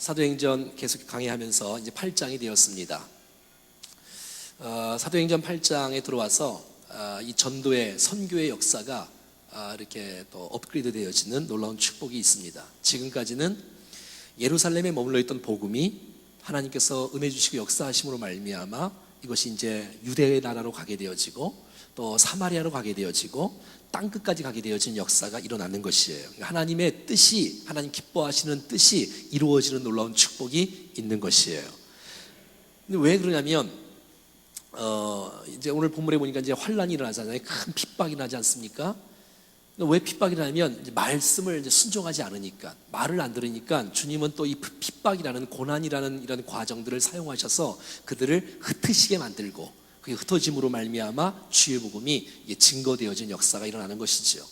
사도행전 계속 강의하면서 이제 8장이 되었습니다. 사도행전 8장에 들어와서 이 전도의 선교의 역사가 이렇게 또 업그레이드 되어지는 놀라운 축복이 있습니다. 지금까지는 예루살렘에 머물러 있던 복음이 하나님께서 은혜 주시고 역사하심으로 말미암아 이것이 이제 유대 나라로 가게 되어지고 또 사마리아로 가게 되어지고 땅끝까지 가게 되어진 역사가 일어나는 것이에요. 하나님의 뜻이, 하나님 기뻐하시는 뜻이 이루어지는 놀라운 축복이 있는 것이에요. 근데 왜 그러냐면 이제 오늘 본문에 보니까 이제 환란이 일어나잖아요. 큰 핍박이 나지 않습니까? 왜 핍박이 나냐면 이제 말씀을 이제 순종하지 않으니까, 말을 안 들으니까 주님은 또 이 핍박이라는 고난이라는 이런 과정들을 사용하셔서 그들을 흩으시게 만들고, 그게 흩어짐으로 말미암아 주의 복음이 증거되어진 역사가 일어나는 것이지요.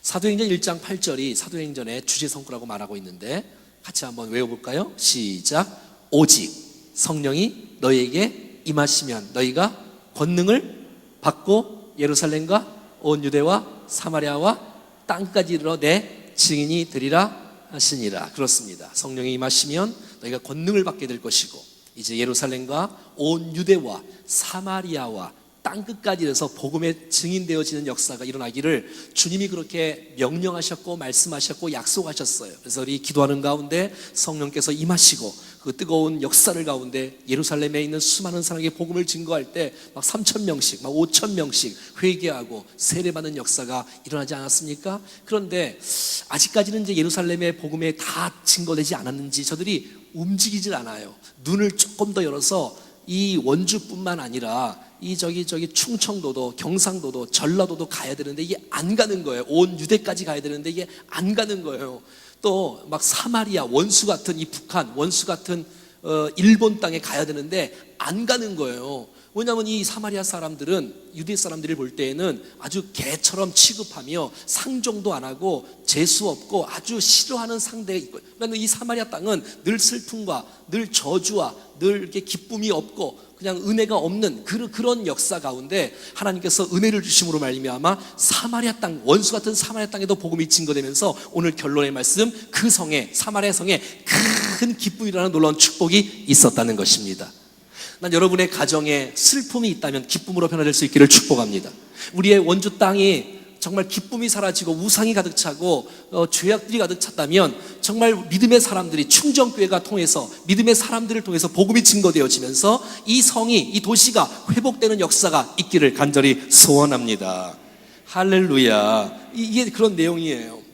사도행전 1장 8절이 사도행전의 주제 성구라고 말하고 있는데 같이 한번 외워볼까요? 시작. 오직 성령이 너희에게 임하시면 너희가 권능을 받고 예루살렘과 온 유대와 사마리아와 땅까지 이르러 내 증인이 되리라 하시니라. 그렇습니다. 성령이 임하시면 너희가 권능을 받게 될 것이고, 이제 예루살렘과 온 유대와 사마리아와 땅끝까지 이르러서 복음의 증인되어지는 역사가 일어나기를 주님이 그렇게 명령하셨고 말씀하셨고 약속하셨어요. 그래서 우리 기도하는 가운데 성령께서 임하시고 그 뜨거운 역사를 가운데 예루살렘에 있는 수많은 사람에게 복음을 증거할 때 막 3,000명씩 막 5,000명씩 회개하고 세례받는 역사가 일어나지 않았습니까? 그런데 아직까지는 이제 예루살렘의 복음에 다 증거되지 않았는지 저들이 움직이질 않아요. 눈을 조금 더 열어서 이 원주뿐만 아니라 이 저기 충청도도, 경상도도, 전라도도 가야 되는데 이게 안 가는 거예요. 온 유대까지 가야 되는데 이게 안 가는 거예요. 또 막 사마리아, 원수 같은 이 북한, 원수 같은 일본 땅에 가야 되는데 안 가는 거예요. 왜냐하면 이 사마리아 사람들은 유대 사람들을 볼 때에는 아주 개처럼 취급하며 상종도 안 하고 재수 없고 아주 싫어하는 상대가 있고, 그러니까 이 사마리아 땅은 늘 슬픔과 늘 저주와 늘 이렇게 기쁨이 없고 그냥 은혜가 없는 그런 역사 가운데 하나님께서 은혜를 주심으로 말미암아 사마리아 땅, 원수 같은 사마리아 땅에도 복음이 증거되면서 오늘 결론의 말씀, 그 성에, 사마리아 성에 큰 기쁨이라는 놀라운 축복이 있었다는 것입니다. 난 여러분의 가정에 슬픔이 있다면 기쁨으로 변화될 수 있기를 축복합니다. 우리의 원주 땅이 정말 기쁨이 사라지고 우상이 가득 차고 죄악들이 가득 찼다면 정말 믿음의 사람들이, 충정교회가 통해서 믿음의 사람들을 통해서 복음이 증거되어지면서 이 성이, 이 도시가 회복되는 역사가 있기를 간절히 소원합니다. 할렐루야. 이게 그런 내용이에요.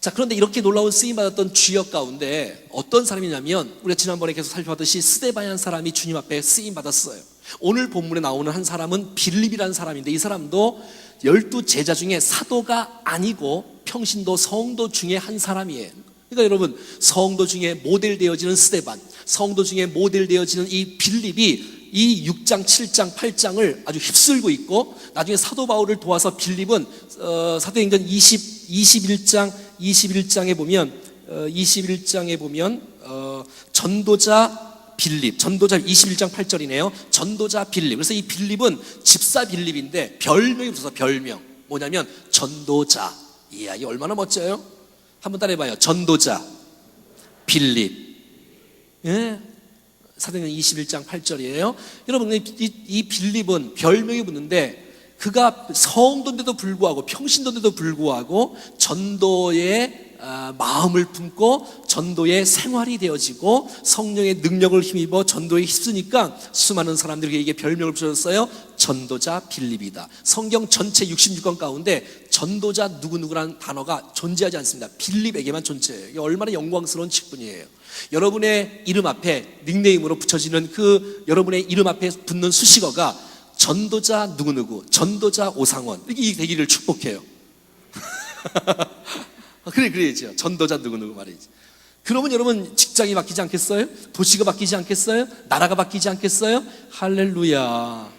자, 그런데 이렇게 놀라운 쓰임받았던 주역 가운데 어떤 사람이냐면 우리가 지난번에 계속 살펴봤듯이 스데반이라는 사람이 주님 앞에 쓰임받았어요. 오늘 본문에 나오는 한 사람은 빌립이라는 사람인데 이 사람도 12제자 중에 사도가 아니고 평신도 성도 중에 한 사람이에요. 그러니까 여러분, 성도 중에 모델 되어지는 스데반, 성도 중에 모델 되어지는 이 빌립이 이 6장, 7장, 8장을 아주 휩쓸고 있고, 나중에 사도 바울을 도와서 빌립은 사도행전 21장에 보면 전도자 빌립, 전도자 21장 8절이네요. 전도자 빌립. 그래서 이 빌립은 집사 빌립인데 별명이 붙어서 별명 뭐냐면 전도자. 이야, 이 얼마나 멋져요? 한번 따라해봐요. 전도자 빌립. 예, 사도행전 21장 8절이에요. 여러분, 이 빌립은 별명이 붙는데 그가 성도인데도 불구하고, 평신도인데도 불구하고 전도의 마음을 품고 전도의 생활이 되어지고 성령의 능력을 힘입어 전도에 휩쓰니까 수많은 사람들에게 이게 별명을 붙여줬어요. 전도자 빌립이다. 성경 전체 66권 가운데 전도자 누구누구라는 단어가 존재하지 않습니다. 빌립에게만 존재해요. 이게 얼마나 영광스러운 직분이에요. 여러분의 이름 앞에 닉네임으로 붙여지는 그 여러분의 이름 앞에 붙는 수식어가 전도자 누구누구, 전도자 오상원, 이게 되기를 축복해요. 그래야죠. 전도자 누구누구 말이지. 그러면 여러분 직장이 바뀌지 않겠어요? 도시가 바뀌지 않겠어요? 나라가 바뀌지 않겠어요? 할렐루야.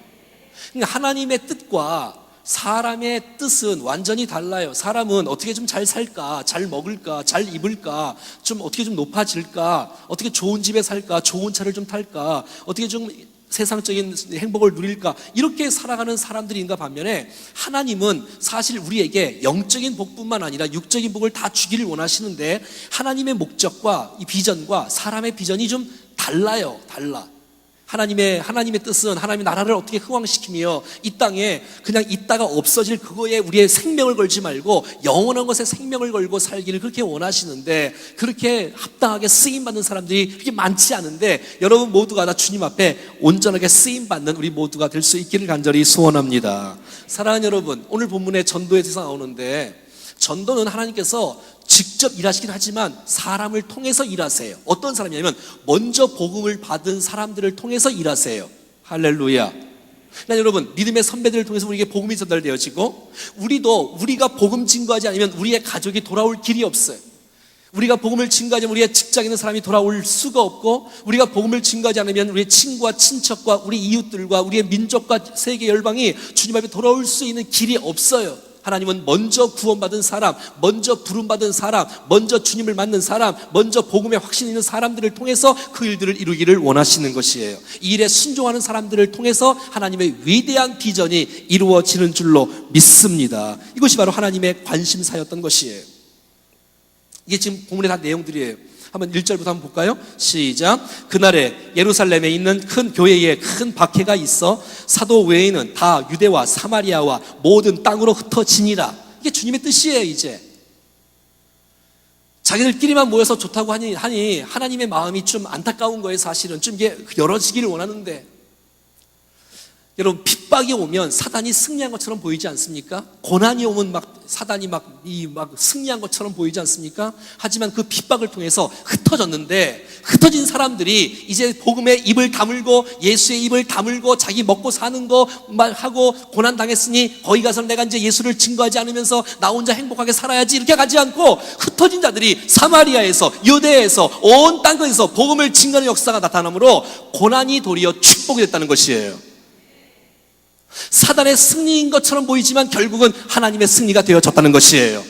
그러니까 하나님의 뜻과 사람의 뜻은 완전히 달라요. 사람은 어떻게 좀 잘 살까, 잘 먹을까, 잘 입을까, 좀 어떻게 좀 높아질까, 어떻게 좋은 집에 살까, 좋은 차를 좀 탈까, 어떻게 좀 세상적인 행복을 누릴까 이렇게 살아가는 사람들인가 반면에 하나님은 사실 우리에게 영적인 복뿐만 아니라 육적인 복을 다 주기를 원하시는데 하나님의 목적과 이 비전과 사람의 비전이 좀 달라요. 달라. 하나님의 뜻은 하나님의 나라를 어떻게 흥왕시키며 이 땅에 그냥 있다가 없어질 그거에 우리의 생명을 걸지 말고 영원한 것에 생명을 걸고 살기를 그렇게 원하시는데 그렇게 합당하게 쓰임받는 사람들이 그렇게 많지 않은데 여러분 모두가 다 주님 앞에 온전하게 쓰임받는 우리 모두가 될 수 있기를 간절히 소원합니다. 사랑하는 여러분, 오늘 본문에 전도에 대해서 나오는데 전도는 하나님께서 직접 일하시긴 하지만 사람을 통해서 일하세요. 어떤 사람이냐면 먼저 복음을 받은 사람들을 통해서 일하세요. 할렐루야. 그러니까 여러분, 믿음의 선배들을 통해서 우리에게 복음이 전달되어지고 우리가 복음 증거하지 않으면 우리의 가족이 돌아올 길이 없어요. 우리가 복음을 증거하지 않으면 우리의 직장에 있는 사람이 돌아올 수가 없고 우리가 복음을 증거하지 않으면 우리의 친구와 친척과 우리 이웃들과 우리의 민족과 세계 열방이 주님 앞에 돌아올 수 있는 길이 없어요. 하나님은 먼저 구원받은 사람, 먼저 부름받은 사람, 먼저 주님을 만난 사람, 먼저 복음에 확신 있는 사람들을 통해서 그 일들을 이루기를 원하시는 것이에요. 이 일에 순종하는 사람들을 통해서 하나님의 위대한 비전이 이루어지는 줄로 믿습니다. 이것이 바로 하나님의 관심사였던 것이에요. 이게 지금 본문의 다 내용들이에요. 한번 1절부터 한번 볼까요? 시작. 그날에 예루살렘에 있는 큰 교회에 큰 박해가 있어 사도 외에는 다 유대와 사마리아와 모든 땅으로 흩어지니라. 이게 주님의 뜻이에요. 이제 자기들끼리만 모여서 좋다고 하니 하나님의 마음이 좀 안타까운 거예요. 사실은 좀 이게 열어지기를 원하는데 여러분, 핍박이 오면 사단이 승리한 것처럼 보이지 않습니까? 고난이 오면 사단이 승리한 것처럼 보이지 않습니까? 하지만 그 핍박을 통해서 흩어진 사람들이 이제 복음의 입을 다물고 예수의 입을 다물고 자기 먹고 사는 거 하고 고난 당했으니 거기 가서 내가 이제 예수를 증거하지 않으면서 나 혼자 행복하게 살아야지 이렇게 가지 않고 흩어진 자들이 사마리아에서 유대에서 온 땅에서 복음을 증거하는 역사가 나타나므로 고난이 도리어 축복이 됐다는 것이에요. 사단의 승리인 것처럼 보이지만 결국은 하나님의 승리가 되어졌다는 것이에요.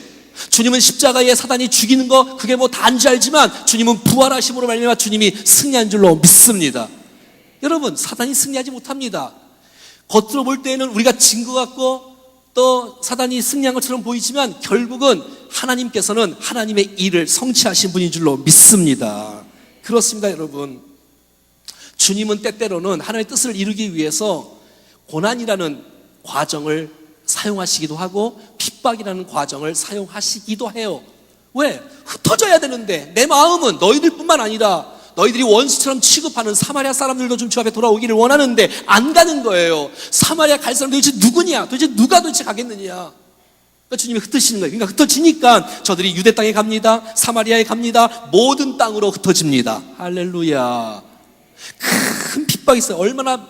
주님은 십자가에 사단이 죽이는 거 그게 뭐 다인지 알지만 주님은 부활하심으로 말미암아 주님이 승리한 줄로 믿습니다. 여러분, 사단이 승리하지 못합니다. 겉으로 볼 때에는 우리가 진 것 같고 또 사단이 승리한 것처럼 보이지만 결국은 하나님께서는 하나님의 일을 성취하신 분인 줄로 믿습니다. 그렇습니다. 여러분, 주님은 때때로는 하나님의 뜻을 이루기 위해서 고난이라는 과정을 사용하시기도 하고 핍박이라는 과정을 사용하시기도 해요. 왜? 흩어져야 되는데 내 마음은 너희들뿐만 아니라 너희들이 원수처럼 취급하는 사마리아 사람들도 좀 주 앞에 돌아오기를 원하는데 안 가는 거예요. 사마리아 갈 사람들이 도대체 누구냐? 도대체 누가 도대체 가겠느냐? 그러니까 주님이 흩으시는 거예요. 그러니까 흩어지니까 저들이 유대 땅에 갑니다. 사마리아에 갑니다. 모든 땅으로 흩어집니다. 할렐루야. 큰 핍박이 있어요. 얼마나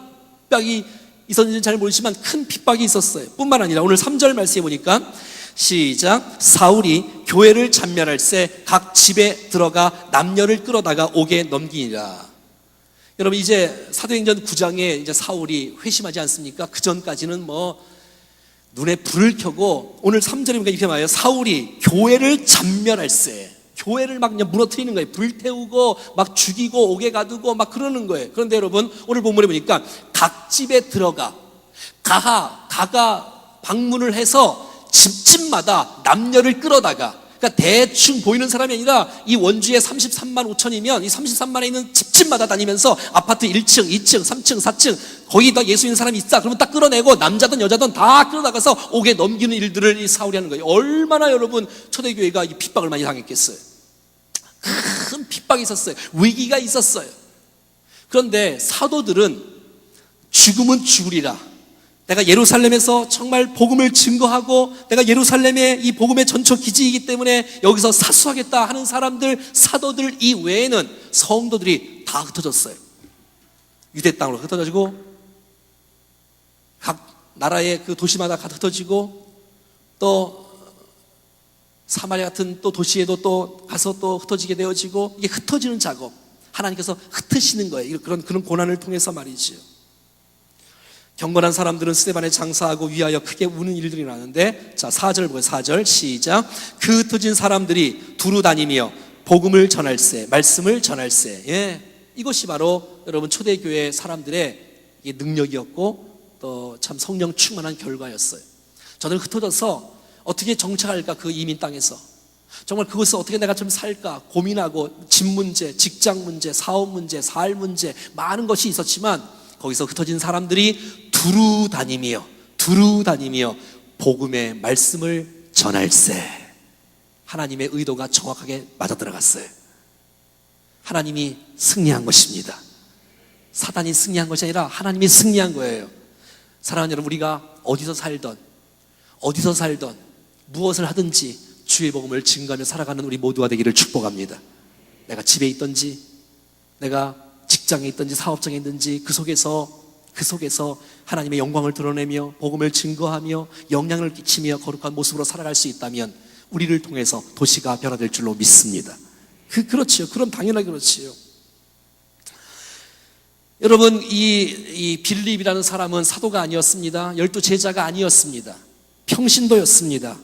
핍박이 있었는지는 잘 모르지만 큰 핍박이 있었어요. 뿐만 아니라 오늘 3절 말씀해 보니까 시작. 사울이 교회를 참멸할새 각 집에 들어가 남녀를 끌어다가 옥에 넘기니라. 여러분, 이제 사도행전 9장에 이제 사울이 회심하지 않습니까? 그 전까지는 눈에 불을 켜고 오늘 3절에 보니까 이렇게 말해요. 사울이 교회를 참멸할새. 교회를 막 그냥 무너뜨리는 거예요. 불태우고 막 죽이고 옥에 가두고 막 그러는 거예요. 그런데 여러분, 오늘 본문에 보니까 각 집에 들어가 가가 방문을 해서 집집마다 남녀를 끌어다가, 그러니까 대충 보이는 사람이 아니라 이 원주에 33만 5천이면 이 33만에 있는 집집마다 다니면서 아파트 1층, 2층, 3층, 4층 거기 다 예수 있는 사람이 있다 그러면 딱 끌어내고 남자든 여자든 다 끌어나가서 옥에 넘기는 일들을 이 사울이 하는 거예요. 얼마나 여러분 초대교회가 이 핍박을 많이 당했겠어요. 큰 핍박이 있었어요. 위기가 있었어요. 그런데 사도들은 죽으면 죽으리라, 내가 예루살렘에서 정말 복음을 증거하고 내가 예루살렘의 이 복음의 전초 기지이기 때문에 여기서 사수하겠다 하는 사람들, 사도들 이외에는 성도들이 다 흩어졌어요. 유대 땅으로 흩어지고 각 나라의 그 도시마다 다 흩어지고 또 사마리아 같은 또 도시에도 또 가서 또 흩어지게 되어지고, 이게 흩어지는 작업, 하나님께서 흩으시는 거예요. 그런 고난을 통해서 말이지요. 경건한 사람들은 스데반에 장사하고 위하여 크게 우는 일들이 나는데, 자 4절 보세요. 4절 시작. 그 흩어진 사람들이 두루 다니며 복음을 전할세, 말씀을 전할세. 예, 이것이 바로 여러분 초대교회 사람들의 이게 능력이었고 또 참 성령 충만한 결과였어요. 저는 흩어져서 어떻게 정착할까, 그 이민 땅에서 정말 그것을 어떻게 내가 좀 살까 고민하고 집 문제, 직장 문제, 사업 문제, 살 문제 많은 것이 있었지만 거기서 흩어진 사람들이 두루 다니며 복음의 말씀을 전할세. 하나님의 의도가 정확하게 맞아들어갔어요. 하나님이 승리한 것입니다. 사단이 승리한 것이 아니라 하나님이 승리한 거예요. 사랑하는 여러분, 우리가 어디서 살던 무엇을 하든지 주의 복음을 증거하며 살아가는 우리 모두가 되기를 축복합니다. 내가 집에 있든지 내가 직장에 있든지 사업장에 있든지 그 속에서 하나님의 영광을 드러내며 복음을 증거하며 영향을 끼치며 거룩한 모습으로 살아갈 수 있다면 우리를 통해서 도시가 변화될 줄로 믿습니다. 그렇지요. 그럼 당연하게 그렇지요. 여러분, 이 빌립이라는 사람은 사도가 아니었습니다. 12 제자가 아니었습니다. 평신도였습니다.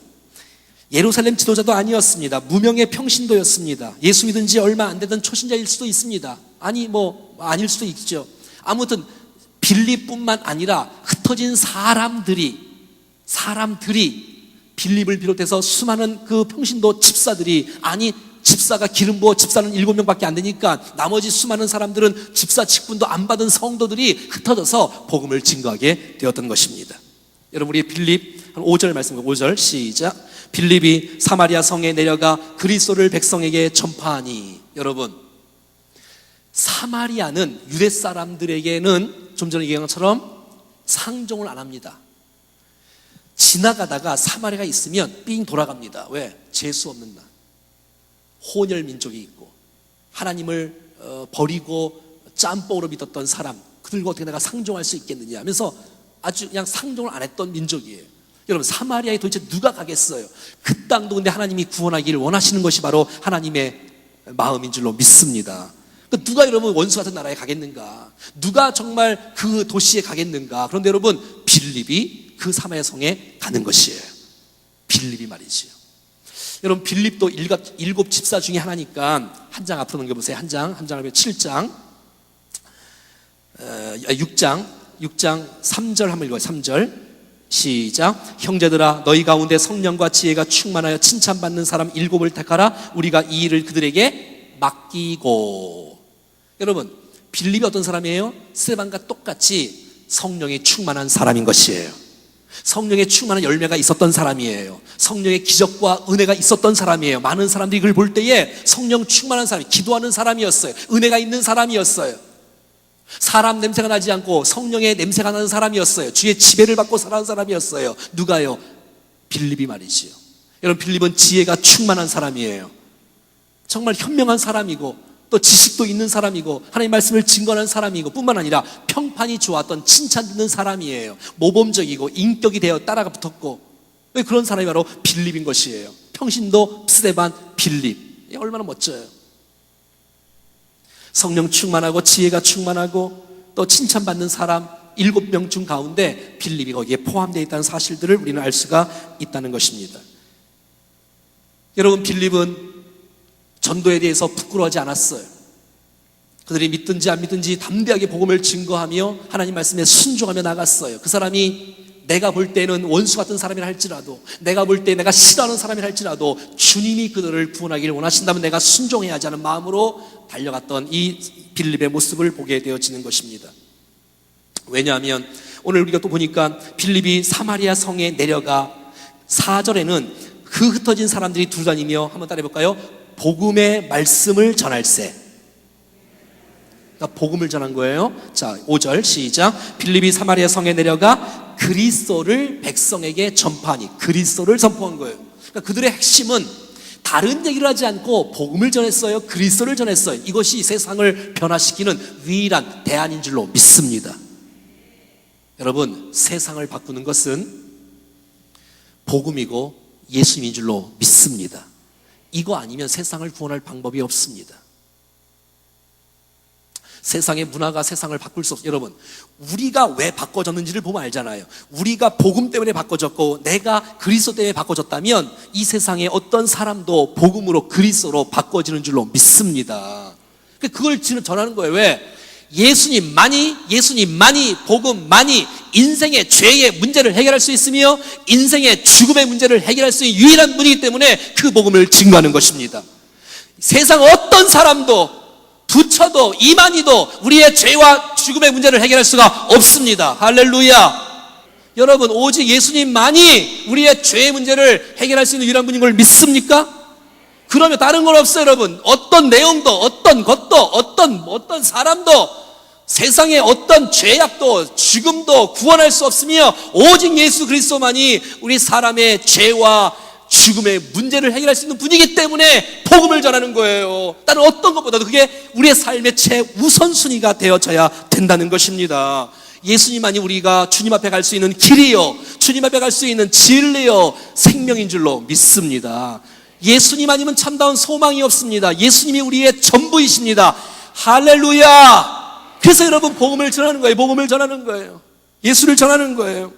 예루살렘 지도자도 아니었습니다. 무명의 평신도였습니다. 예수 믿은 지 얼마 안 되던 초신자일 수도 있습니다. 아닐 수도 있죠. 아무튼 빌립뿐만 아니라 흩어진 사람들이 빌립을 비롯해서 수많은 그 평신도 집사들이, 집사가 기름 부어 집사는 7명밖에 안 되니까 나머지 수많은 사람들은 집사 직분도 안 받은 성도들이 흩어져서 복음을 증거하게 되었던 것입니다. 여러분, 우리 빌립 5절 말씀, 5절 시작. 빌립이 사마리아 성에 내려가 그리스도를 백성에게 전파하니. 여러분, 사마리아는 유대 사람들에게는 좀 전에 얘기한 것처럼 상종을 안 합니다. 지나가다가 사마리아가 있으면 삥 돌아갑니다. 왜? 재수 없는 날, 혼혈 민족이 있고 하나님을 버리고 짬뽕으로 믿었던 사람, 그들과 어떻게 내가 상종할 수 있겠느냐 하면서 아주 그냥 상종을 안 했던 민족이에요. 여러분, 사마리아에 도대체 누가 가겠어요? 그 땅도 근데 하나님이 구원하기를 원하시는 것이 바로 하나님의 마음인 줄로 믿습니다. 누가 여러분 원수 같은 나라에 가겠는가? 누가 정말 그 도시에 가겠는가? 그런데 여러분, 빌립이 그 사마리아 성에 가는 것이에요. 빌립이 말이지요. 여러분, 빌립도 7 집사 중에 하나니까 한 장 앞으로 넘겨보세요. 한 장을 7장 6장 3절 한번 읽어요. 3절 시작. 형제들아, 너희 가운데 성령과 지혜가 충만하여 칭찬받는 사람 7을 택하라. 우리가 이 일을 그들에게 맡기고. 여러분, 빌립이 어떤 사람이에요? 스데반과 똑같이 성령이 충만한 사람인 것이에요. 성령의 충만한 열매가 있었던 사람이에요. 성령의 기적과 은혜가 있었던 사람이에요. 많은 사람들이 그걸 볼 때에 성령 충만한 사람이, 기도하는 사람이었어요. 은혜가 있는 사람이었어요. 사람 냄새가 나지 않고 성령의 냄새가 나는 사람이었어요. 주의 지배를 받고 살아가는 사람이었어요. 누가요? 빌립이 말이지요. 여러분, 빌립은 지혜가 충만한 사람이에요. 정말 현명한 사람이고 또 지식도 있는 사람이고 하나님의 말씀을 증거하는 사람이고 뿐만 아니라 평판이 좋았던 칭찬 듣는 사람이에요. 모범적이고 인격이 되어 따라가 붙었고, 그런 사람이 바로 빌립인 것이에요. 평신도 스데반 빌립. 얼마나 멋져요. 성령 충만하고 지혜가 충만하고 또 칭찬받는 사람 7명 중 가운데 빌립이 거기에 포함되어 있다는 사실들을 우리는 알 수가 있다는 것입니다. 여러분, 빌립은 전도에 대해서 부끄러워하지 않았어요. 그들이 믿든지 안 믿든지 담대하게 복음을 증거하며 하나님 말씀에 순종하며 나갔어요. 그 사람이 내가 볼 때는 원수 같은 사람이라 할지라도, 내가 볼 때 내가 싫어하는 사람이라 할지라도 주님이 그들을 구원하기를 원하신다면 내가 순종해야 하지 않은 마음으로 달려갔던 이 빌립의 모습을 보게 되어지는 것입니다. 왜냐하면 오늘 우리가 또 보니까 빌립이 사마리아 성에 내려가 4절에는 그 흩어진 사람들이 두루다니며, 한번 따라해볼까요? 복음의 말씀을 전할세. 그러니까 복음을 전한 거예요. 자, 5절 시작. 빌립이 사마리아 성에 내려가 그리스도를 백성에게 전파하니. 그리스도를 선포한 거예요. 그러니까 그들의 핵심은 다른 얘기를 하지 않고 복음을 전했어요. 그리스도를 전했어요. 이것이 세상을 변화시키는 유일한 대안인 줄로 믿습니다. 여러분, 세상을 바꾸는 것은 복음이고 예수님인 줄로 믿습니다. 이거 아니면 세상을 구원할 방법이 없습니다. 세상의 문화가 세상을 바꿀 수 없어요. 여러분, 우리가 왜 바꿔졌는지를 보면 알잖아요. 우리가 복음 때문에 바꿔졌고 내가 그리스도 때문에 바꿔졌다면 이 세상의 어떤 사람도 복음으로 그리스도로 바꿔지는 줄로 믿습니다. 그걸 전하는 거예요. 왜? 예수님만이 복음만이 인생의 죄의 문제를 해결할 수 있으며 인생의 죽음의 문제를 해결할 수 있는 유일한 분이기 때문에 그 복음을 증거하는 것입니다. 세상 어떤 사람도 부처도 이만희도 우리의 죄와 죽음의 문제를 해결할 수가 없습니다. 할렐루야. 여러분, 오직 예수님만이 우리의 죄의 문제를 해결할 수 있는 유일한 분인 걸 믿습니까? 그러면 다른 건 없어요. 여러분, 어떤 내용도 어떤 것도 어떤 사람도 세상의 어떤 죄악도 죽음도 구원할 수 없으며 오직 예수 그리스도만이 우리 사람의 죄와 죽음의 문제를 해결할 수 있는 분이기 때문에 복음을 전하는 거예요. 다른 어떤 것보다도 그게 우리의 삶의 최우선순위가 되어져야 된다는 것입니다. 예수님만이 우리가 주님 앞에 갈 수 있는 길이요, 주님 앞에 갈 수 있는 진리요, 생명인 줄로 믿습니다. 예수님 아니면 참다운 소망이 없습니다. 예수님이 우리의 전부이십니다. 할렐루야. 그래서 여러분, 복음을 전하는 거예요. 복음을 전하는 거예요. 예수를 전하는 거예요.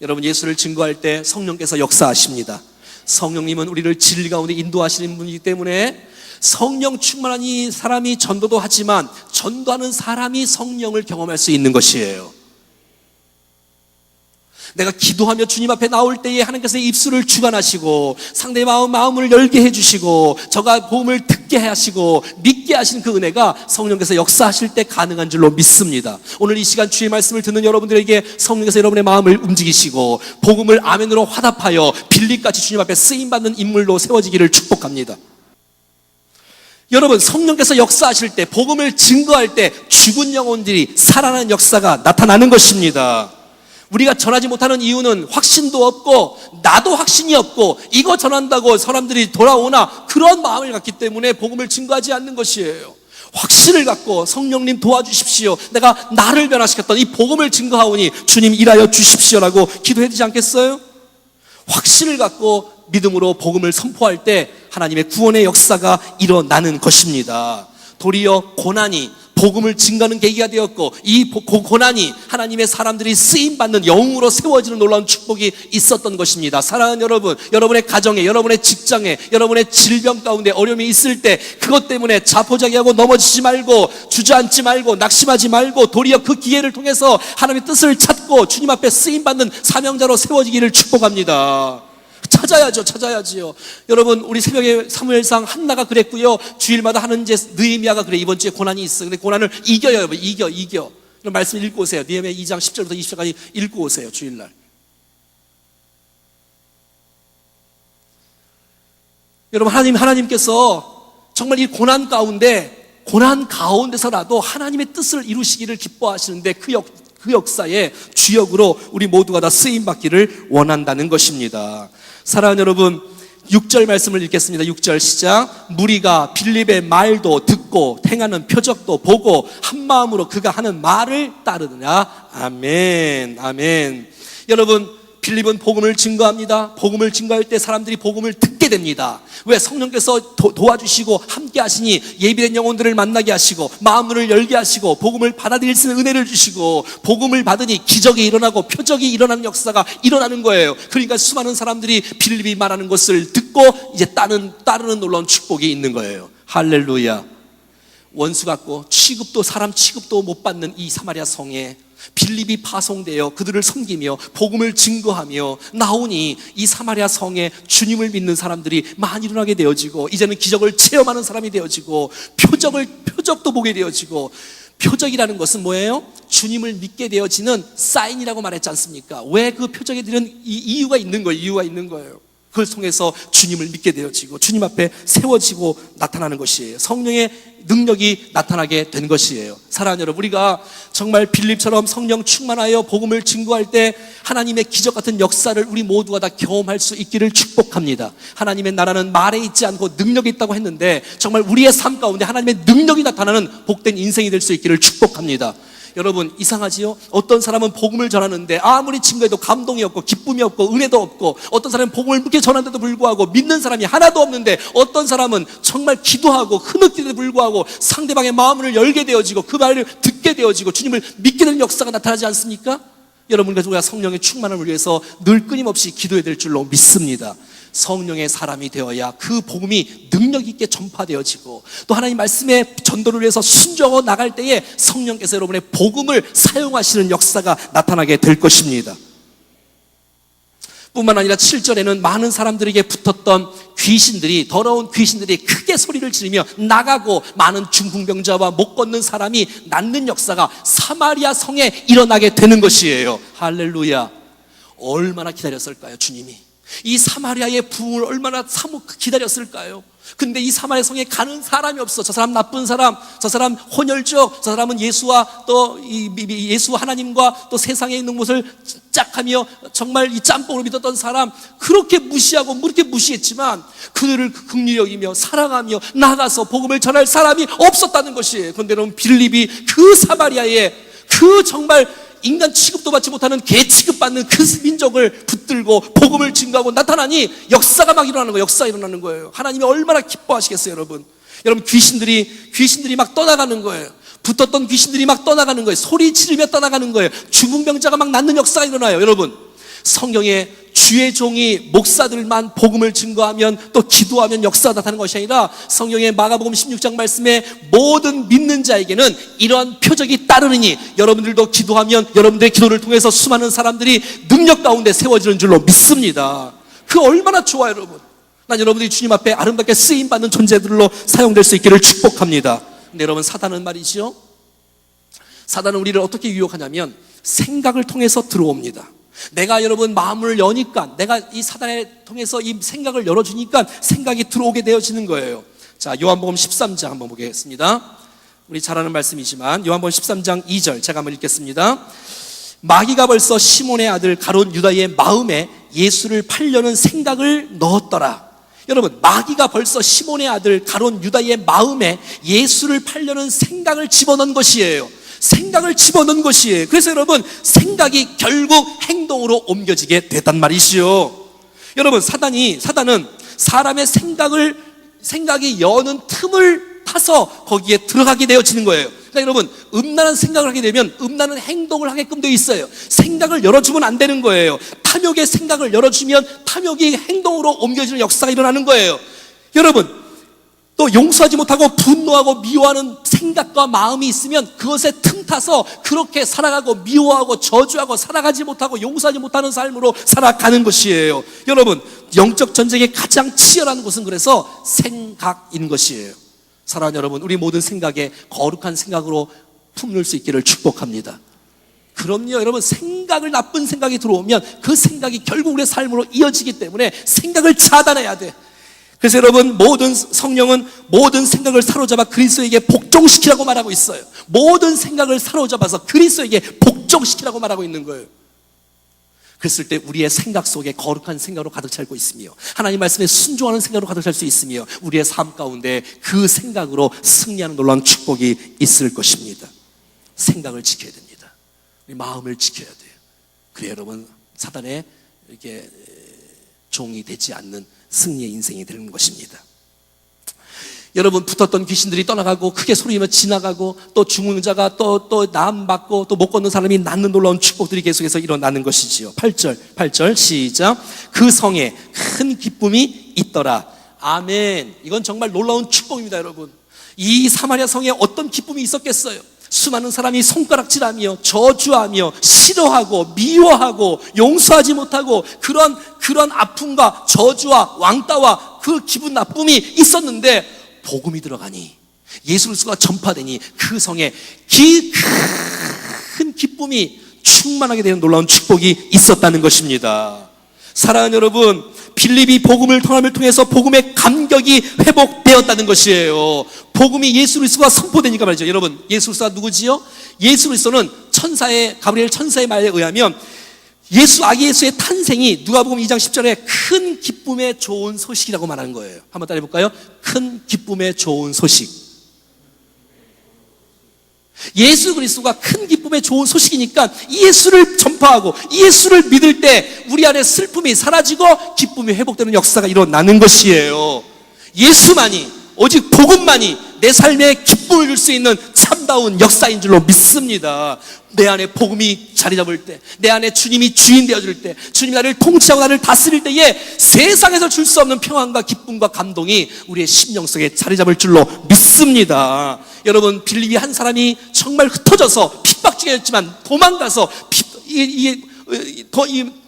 여러분, 예수를 증거할 때 성령께서 역사하십니다. 성령님은 우리를 진리 가운데 인도하시는 분이기 때문에 성령 충만한 이 사람이 전도도 하지만 전도하는 사람이 성령을 경험할 수 있는 것이에요. 내가 기도하며 주님 앞에 나올 때에 하나님께서 입술을 주관하시고 상대의 마음을 열게 해주시고 저가 복음을 듣게 하시고 믿게 하시는 그 은혜가 성령께서 역사하실 때 가능한 줄로 믿습니다. 오늘 이 시간 주의 말씀을 듣는 여러분들에게 성령께서 여러분의 마음을 움직이시고 복음을 아멘으로 화답하여 빌립같이 주님 앞에 쓰임받는 인물로 세워지기를 축복합니다. 여러분, 성령께서 역사하실 때, 복음을 증거할 때 죽은 영혼들이 살아나는 역사가 나타나는 것입니다. 우리가 전하지 못하는 이유는 확신도 없고 나도 확신이 없고 이거 전한다고 사람들이 돌아오나 그런 마음을 갖기 때문에 복음을 증거하지 않는 것이에요. 확신을 갖고 성령님 도와주십시오, 내가 나를 변화시켰던 이 복음을 증거하오니 주님 일하여 주십시오라고 기도해야 되지 않겠어요? 확신을 갖고 믿음으로 복음을 선포할 때 하나님의 구원의 역사가 일어나는 것입니다. 도리어 고난이 복음을 증거하는 계기가 되었고 이 고난이 하나님의 사람들이 쓰임받는 영웅으로 세워지는 놀라운 축복이 있었던 것입니다. 사랑하는 여러분, 여러분의 가정에, 여러분의 직장에, 여러분의 질병 가운데 어려움이 있을 때 그것 때문에 자포자기하고 넘어지지 말고 주저앉지 말고 낙심하지 말고 도리어 그 기회를 통해서 하나님의 뜻을 찾고 주님 앞에 쓰임받는 사명자로 세워지기를 축복합니다. 찾아야지요. 여러분, 우리 새벽에 사무엘상 한나가 그랬고요. 주일마다 하는 이제 느헤미야가 그래. 이번 주에 고난이 있어. 근데 고난을 이겨요, 여러분. 이겨. 이런 말씀 읽고 오세요. 느헤미야 2장 10절부터 20절까지 읽고 오세요, 주일날. 여러분, 하나님께서 정말 이 고난 가운데서라도 하나님의 뜻을 이루시기를 기뻐하시는데 그 역사의 주역으로 우리 모두가 다 쓰임받기를 원한다는 것입니다. 사랑하는 여러분, 6절 말씀을 읽겠습니다. 6절 시작. 무리가 빌립의 말도 듣고 행하는 표적도 보고 한마음으로 그가 하는 말을 따르느냐. 아멘. 여러분, 빌립은 복음을 증거합니다. 복음을 증거할 때 사람들이 복음을 듣게 됩니다. 왜? 성령께서 도와주시고 함께 하시니 예비된 영혼들을 만나게 하시고 마음을 열게 하시고 복음을 받아들일 수 있는 은혜를 주시고 복음을 받으니 기적이 일어나고 표적이 일어나는 역사가 일어나는 거예요. 그러니까 수많은 사람들이 빌립이 말하는 것을 듣고 이제 따르는 놀라운 축복이 있는 거예요. 할렐루야. 원수 같고 사람 취급도 못 받는 이 사마리아 성에 빌립이 파송되어 그들을 섬기며 복음을 증거하며 나오니 이 사마리아 성에 주님을 믿는 사람들이 많이 일어나게 되어지고 이제는 기적을 체험하는 사람이 되어지고 표적도 보게 되어지고, 표적이라는 것은 뭐예요? 주님을 믿게 되어지는 사인이라고 말했지 않습니까? 왜 그 표적에 드는 이유가 있는 거예요. 그걸 통해서 주님을 믿게 되어지고 주님 앞에 세워지고 나타나는 것이에요. 성령의 능력이 나타나게 된 것이에요. 사랑하는 여러분, 우리가 정말 빌립처럼 성령 충만하여 복음을 증거할 때 하나님의 기적 같은 역사를 우리 모두가 다 경험할 수 있기를 축복합니다. 하나님의 나라는 말에 있지 않고 능력이 있다고 했는데 정말 우리의 삶 가운데 하나님의 능력이 나타나는 복된 인생이 될 수 있기를 축복합니다. 여러분, 이상하지요? 어떤 사람은 복음을 전하는데 아무리 증거해도 감동이 없고 기쁨이 없고 은혜도 없고, 어떤 사람은 복음을 그렇게 전하는데도 불구하고 믿는 사람이 하나도 없는데, 어떤 사람은 정말 기도하고 흐느끼는데도 불구하고 상대방의 마음을 열게 되어지고 그 말을 듣게 되어지고 주님을 믿게 되는 역사가 나타나지 않습니까? 여러분과 우리가 성령의 충만함을 위해서 늘 끊임없이 기도해야 될 줄로 믿습니다. 성령의 사람이 되어야 그 복음이 능력 있게 전파되어지고 또 하나님 말씀의 전도를 위해서 순종하고 나갈 때에 성령께서 여러분의 복음을 사용하시는 역사가 나타나게 될 것입니다. 뿐만 아니라 7절에는 많은 사람들에게 붙었던 귀신들이, 더러운 귀신들이 크게 소리를 지르며 나가고 많은 중풍병자와 못 걷는 사람이 낫는 역사가 사마리아 성에 일어나게 되는 것이에요. 할렐루야. 얼마나 기다렸을까요, 주님이? 이 사마리아의 부흥을 얼마나 기다렸을까요? 근데 이 사마리아 성에 가는 사람이 없어. 저 사람 나쁜 사람, 저 사람 혼혈적, 저 사람은 예수와 또 예수 하나님과 또 세상에 있는 것을 짝하며 정말 이 짬뽕으로 믿었던 사람, 그렇게 무시하고 그렇게 무시했지만 그들을 긍휼히 여기며 사랑하며 나가서 복음을 전할 사람이 없었다는 것이에요. 그런데 여러분, 빌립이 그 사마리아에 그 정말 인간 취급도 받지 못하는 개 취급받는 그 민족을 붙들고 복음을 증거하고 나타나니 역사가 막 일어나는 거예요. 역사가 일어나는 거예요. 하나님이 얼마나 기뻐하시겠어요, 여러분. 여러분, 귀신들이 막 떠나가는 거예요. 붙었던 귀신들이 막 떠나가는 거예요. 소리 지르며 떠나가는 거예요. 중풍병자가 막 낫는 역사가 일어나요. 여러분, 성경에 주의 종이 목사들만 복음을 증거하면 또 기도하면 역사가 나타나는 것이 아니라 성경의 마가복음 16장 말씀에 모든 믿는 자에게는 이러한 표적이 따르느니 여러분들도 기도하면 여러분들의 기도를 통해서 수많은 사람들이 능력 가운데 세워지는 줄로 믿습니다. 그 얼마나 좋아요, 여러분. 난 여러분들이 주님 앞에 아름답게 쓰임받는 존재들로 사용될 수 있기를 축복합니다. 근데 여러분, 사단은 말이죠, 사단은 우리를 어떻게 유혹하냐면 생각을 통해서 들어옵니다. 내가 여러분 마음을 여니까, 내가 이 사단에 통해서 이 생각을 열어주니까 생각이 들어오게 되어지는 거예요. 자, 요한복음 13장 한번 보겠습니다. 우리 잘 아는 말씀이지만 요한복음 13장 2절 제가 한번 읽겠습니다. 마귀가 벌써 시몬의 아들 가룟 유다의 마음에 예수를 팔려는 생각을 넣었더라. 여러분, 마귀가 벌써 시몬의 아들 가룟 유다의 마음에 예수를 팔려는 생각을 집어넣은 것이에요. 생각을 집어넣은 것이에요. 그래서 여러분, 생각이 결국 행동으로 옮겨지게 됐단 말이지요. 여러분, 사단은 사람의 생각이 여는 틈을 타서 거기에 들어가게 되어지는 거예요. 그러니까 여러분, 음란한 생각을 하게 되면 음란한 행동을 하게끔 되어 있어요. 생각을 열어주면 안 되는 거예요. 탐욕의 생각을 열어주면 탐욕이 행동으로 옮겨지는 역사가 일어나는 거예요. 여러분, 또 용서하지 못하고 분노하고 미워하는 생각과 마음이 있으면 그것에 틈타서 그렇게 살아가고 미워하고 저주하고 살아가지 못하고 용서하지 못하는 삶으로 살아가는 것이에요. 여러분, 영적 전쟁의 가장 치열한 것은 그래서 생각인 것이에요. 사랑하는 여러분, 우리 모든 생각에 거룩한 생각으로 품을 수 있기를 축복합니다. 그럼요, 여러분, 나쁜 생각이 들어오면 그 생각이 결국 우리의 삶으로 이어지기 때문에 생각을 차단해야 돼. 그래서 여러분, 성령은 모든 생각을 사로잡아 그리스도에게 복종시키라고 말하고 있어요. 모든 생각을 사로잡아서 그리스도에게 복종시키라고 말하고 있는 거예요. 그랬을 때 우리의 생각 속에 거룩한 생각으로 가득 찰고 있으며 하나님 말씀에 순종하는 생각으로 가득 찰 수 있으며 우리의 삶 가운데 그 생각으로 승리하는 놀라운 축복이 있을 것입니다. 생각을 지켜야 됩니다. 우리 마음을 지켜야 돼요. 그래야 여러분, 사단의 이렇게 종이 되지 않는 승리의 인생이 되는 것입니다. 여러분, 붙었던 귀신들이 떠나가고 크게 소리며 지나가고 또 중풍자가 또 나음 받고 또 못 걷는 사람이 낫는 놀라운 축복들이 계속해서 일어나는 것이지요. 8절 시작. 그 성에 큰 기쁨이 있더라. 아멘. 이건 정말 놀라운 축복입니다, 여러분. 이 사마리아 성에 어떤 기쁨이 있었겠어요? 수많은 사람이 손가락질하며 저주하며 싫어하고 미워하고 용서하지 못하고 그런 아픔과 저주와 왕따와 그 기분 나쁨이 있었는데 복음이 들어가니, 예수 그리스도가 전파되니 그 성에 큰 기쁨이 충만하게 되는 놀라운 축복이 있었다는 것입니다. 사랑하는 여러분, 빌립이 복음을 통해서 복음의 감격이 회복되었다는 것이에요. 복음이 예수 그리스도가 선포되니까 말이죠. 여러분, 예수 그리스도가 누구지요? 예수 그리스도는 가브리엘 천사의 말에 의하면 아기 예수의 탄생이 누가복음 2장 10절에 큰 기쁨의 좋은 소식이라고 말하는 거예요. 한번 따라해 볼까요? 큰 기쁨의 좋은 소식. 예수 그리스도가 큰 기쁨의 좋은 소식이니까 이 예수를 전파하고 이 예수를 믿을 때 우리 안에 슬픔이 사라지고 기쁨이 회복되는 역사가 일어나는 것이에요. 예수만이, 오직 복음만이 내 삶에 기쁨을 줄 수 있는 참다운 역사인 줄로 믿습니다. 내 안에 복음이 자리 잡을 때, 내 안에 주님이 주인 되어줄 때, 주님이 나를 통치하고 나를 다스릴 때에 세상에서 줄 수 없는 평안과 기쁨과 감동이 우리의 심령 속에 자리 잡을 줄로 믿습니다. 여러분, 빌립이 한 사람이 정말 흩어져서 핍박중이었지만 도망가서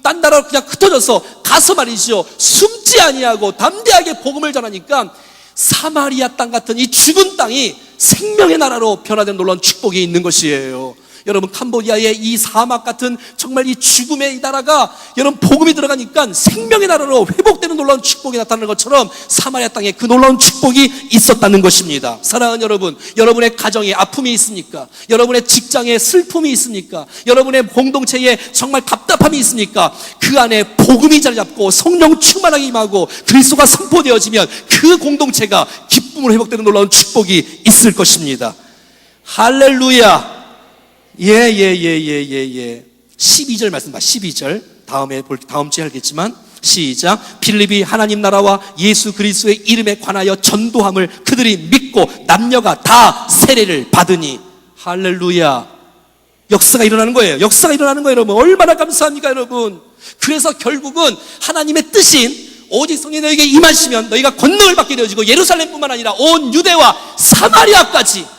딴 나라로 그냥 흩어져서 가서 말이죠, 숨지 아니하고 담대하게 복음을 전하니까 사마리아 땅 같은 이 죽은 땅이 생명의 나라로 변화된 놀라운 축복이 있는 것이에요. 여러분, 캄보디아의 이 사막 같은 정말 이 죽음의 이 나라가 여러분 복음이 들어가니까 생명의 나라로 회복되는 놀라운 축복이 나타나는 것처럼 사마리아 땅에 그 놀라운 축복이 있었다는 것입니다. 사랑하는 여러분, 여러분의 가정에 아픔이 있습니까? 여러분의 직장에 슬픔이 있습니까? 여러분의 공동체에 정말 답답함이 있습니까? 그 안에 복음이 자리 잡고 성령 충만하게 임하고 그리스도가 선포되어지면 그 공동체가 기쁨으로 회복되는 놀라운 축복이 있을 것입니다. 할렐루야. 12절 말씀 봐. 12절 다음 주에 하겠지만 시작. 빌립이 하나님 나라와 예수 그리스도의 이름에 관하여 전도함을 그들이 믿고 남녀가 다 세례를 받으니. 할렐루야. 역사가 일어나는 거예요. 역사가 일어나는 거예요, 여러분. 얼마나 감사합니까, 여러분. 그래서 결국은 하나님의 뜻인 오직 성령이 너에게 임하시면 너희가 권능을 받게 되어지고 예루살렘뿐만 아니라 온 유대와 사마리아까지.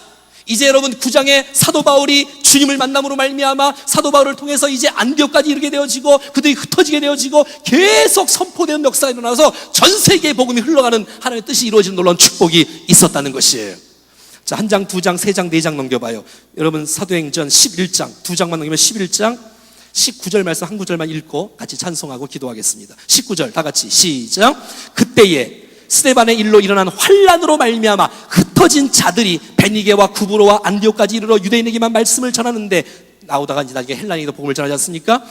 이제 여러분 9장에 사도 바울이 주님을 만남으로 말미암아 사도 바울을 통해서 이제 안디옥까지 이르게 되어지고 그들이 흩어지게 되어지고 계속 선포되는 역사가 일어나서 전 세계에 복음이 흘러가는 하나님의 뜻이 이루어지는 놀라운 축복이 있었다는 것이에요. 자, 한 장, 두 장, 세 장, 네 장 넘겨봐요. 여러분 사도행전 11장, 두 장만 넘기면 11장 19절 말씀 한 구절만 읽고 같이 찬송하고 기도하겠습니다. 19절 다 같이 시작. 그때에 스데반의 일로 일어난 환란으로 말미암아 흩어진 자들이 베니게와 구브로와 안디옥까지 이르러 유대인에게만 말씀을 전하는데, 나오다가 이제 나중에 헬라인에게도 복음을 전하지 않습니까?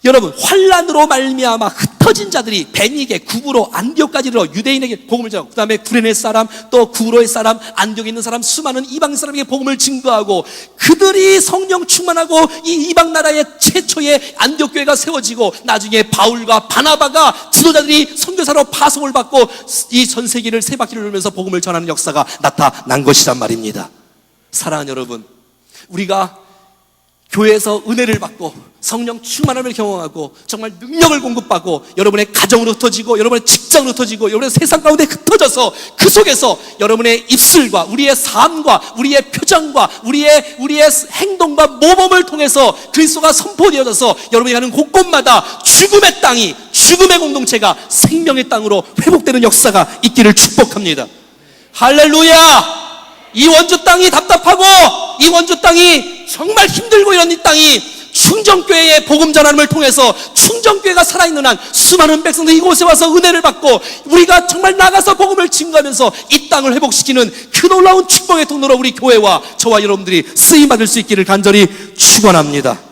여러분, 환란으로 말미암아 흩어진 자들이 베니게, 구브로, 안디옥까지 이르러 유대인에게 복음을 전하고, 그 다음에 구레네 사람, 또 구브로의 사람, 안디옥에 있는 사람, 수많은 이방 사람에게 복음을 증거하고, 그들이 성령 충만하고 이 이방 나라의 최초의 안디옥 교회가 세워지고, 나중에 바울과 바나바가 지도자들이 선교사로 파송을 받고 이 전 세계를 세 바퀴를 돌면서 복음을 전하는 역사가 나타난 것이란 말입니다. 사랑하는 여러분, 우리가 교회에서 은혜를 받고 성령 충만함을 경험하고 정말 능력을 공급받고 여러분의 가정으로 흩어지고 여러분의 직장으로 흩어지고 여러분의 세상 가운데 흩어져서 그 속에서 여러분의 입술과 우리의 삶과 우리의 표정과 우리의 행동과 모범을 통해서 그리스도가 선포되어져서 여러분이 가는 곳곳마다 죽음의 땅이, 죽음의 공동체가 생명의 땅으로 회복되는 역사가 있기를 축복합니다. 할렐루야. 이 원주 땅이 답답하고 이 원주 땅이 정말 힘들고 이런 이 땅이 충정교회의 복음 전함을 통해서 충정교회가 살아있는 한 수많은 백성들이 이곳에 와서 은혜를 받고 우리가 정말 나가서 복음을 증거하면서 이 땅을 회복시키는 그 놀라운 축복의 통로로 우리 교회와 저와 여러분들이 쓰임받을 수 있기를 간절히 축원합니다.